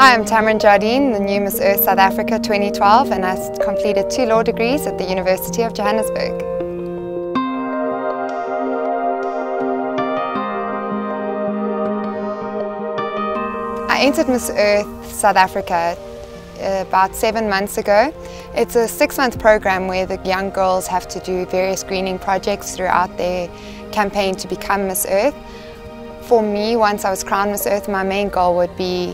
Hi, I'm Tamerin Jardine, the new Miss Earth South Africa 2012, and I completed 2 law degrees at the University of Johannesburg. I entered Miss Earth South Africa about 7 months ago. It's a 6-month program where the young girls have to do various greening projects throughout their campaign to become Miss Earth. For me, once I was crowned Miss Earth, my main goal would be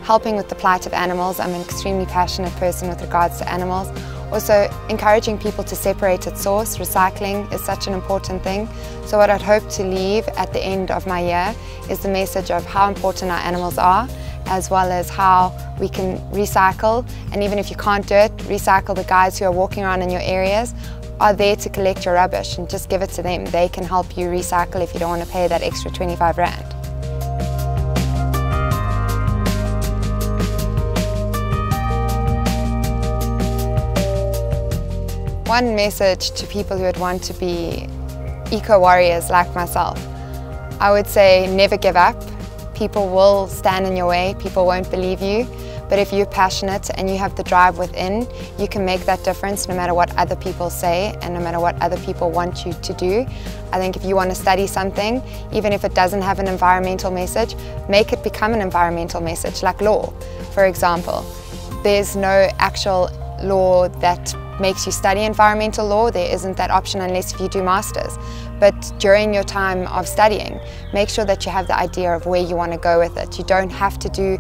helping with the plight of animals. I'm an extremely passionate person with regards to animals. Also, encouraging people to separate at source. Recycling is such an important thing. So what I'd hope to leave at the end of my year is the message of how important our animals are, as well as how we can recycle. And even if you can't do it, recycle. The guys who are walking around in your areas are there to collect your rubbish, and just give it to them. They can help you recycle if you don't want to pay that extra 25 Rand. One message to people who would want to be eco-warriors like myself, I would say never give up. People will stand in your way, people won't believe you, but if you're passionate and you have the drive within, you can make that difference no matter what other people say and no matter what other people want you to do. I think if you want to study something, even if it doesn't have an environmental message, make it become an environmental message, like law, for example. There's no actual law that makes you study environmental law. There isn't that option unless if you do masters. But during your time of studying, make sure that you have the idea of where you want to go with it. You don't have to do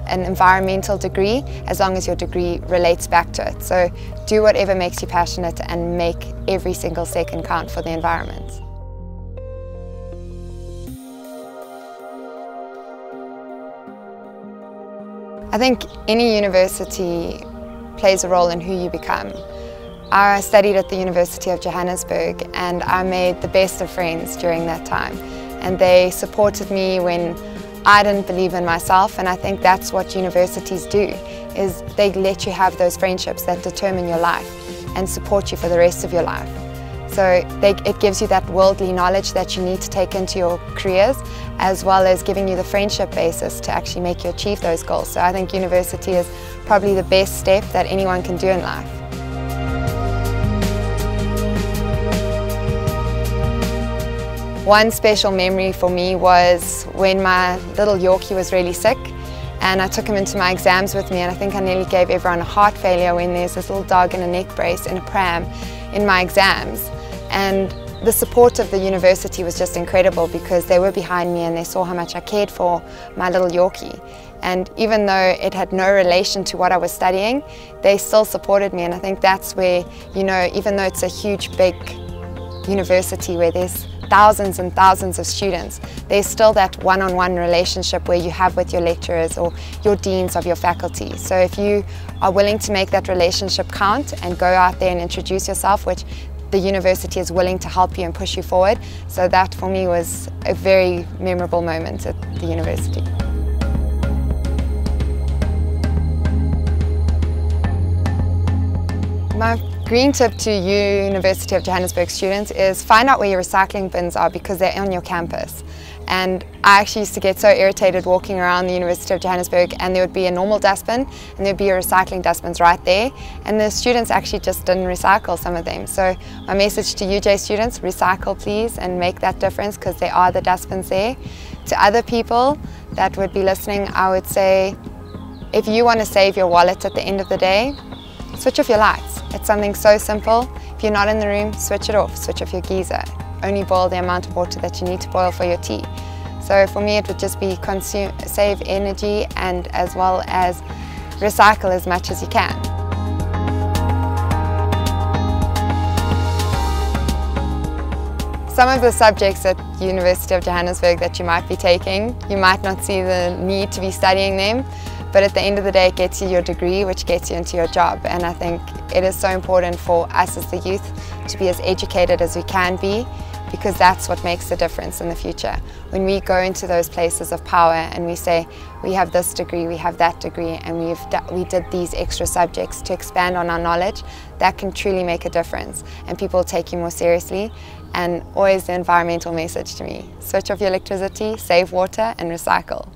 an environmental degree as long as your degree relates back to it. So do whatever makes you passionate and make every single second count for the environment. I think any university plays a role in who you become. I studied at the University of Johannesburg and I made the best of friends during that time, and they supported me when I didn't believe in myself, and I think that's what universities do, is they let you have those friendships that determine your life and support you for the rest of your life. So it gives you that worldly knowledge that you need to take into your careers, as well as giving you the friendship basis to actually make you achieve those goals. So I think university is probably the best step that anyone can do in life. One special memory for me was when my little Yorkie was really sick, and I took him into my exams with me, and I think I nearly gave everyone a heart failure when there's this little dog in a neck brace in a pram in my exams. And the support of the university was just incredible because they were behind me and they saw how much I cared for my little Yorkie. And even though it had no relation to what I was studying, they still supported me, and I think that's where, you know, even though it's a huge, big university where there's thousands and thousands of students, there's still that one-on-one relationship where you have with your lecturers or your deans of your faculty. So if you are willing to make that relationship count and go out there and introduce yourself, which the university is willing to help you and push you forward, so that for me was a very memorable moment at the university. My green tip to you University of Johannesburg students is find out where your recycling bins are, because they're on your campus. And I actually used to get so irritated walking around the University of Johannesburg, and there would be a normal dustbin and there'd be a recycling dustbins right there, and the students actually just didn't recycle some of them. So my message to UJ students, recycle please and make that difference, because there are the dustbins there. To other people that would be listening, I would say if you want to save your wallet at the end of the day, switch off your lights. It's something so simple. If you're not in the room, switch it off. Switch off your geyser. Only boil the amount of water that you need to boil for your tea. So for me it would just be save energy and as well as recycle as much as you can. Some of the subjects at University of Johannesburg that you might be taking, you might not see the need to be studying them, but at the end of the day it gets you your degree, which gets you into your job. And I think it is so important for us as the youth to be as educated as we can be, because that's what makes the difference in the future. When we go into those places of power and we say, we have this degree, we have that degree, and we did these extra subjects to expand on our knowledge, that can truly make a difference, and people take you more seriously. And always the environmental message to me, switch off your electricity, save water and recycle.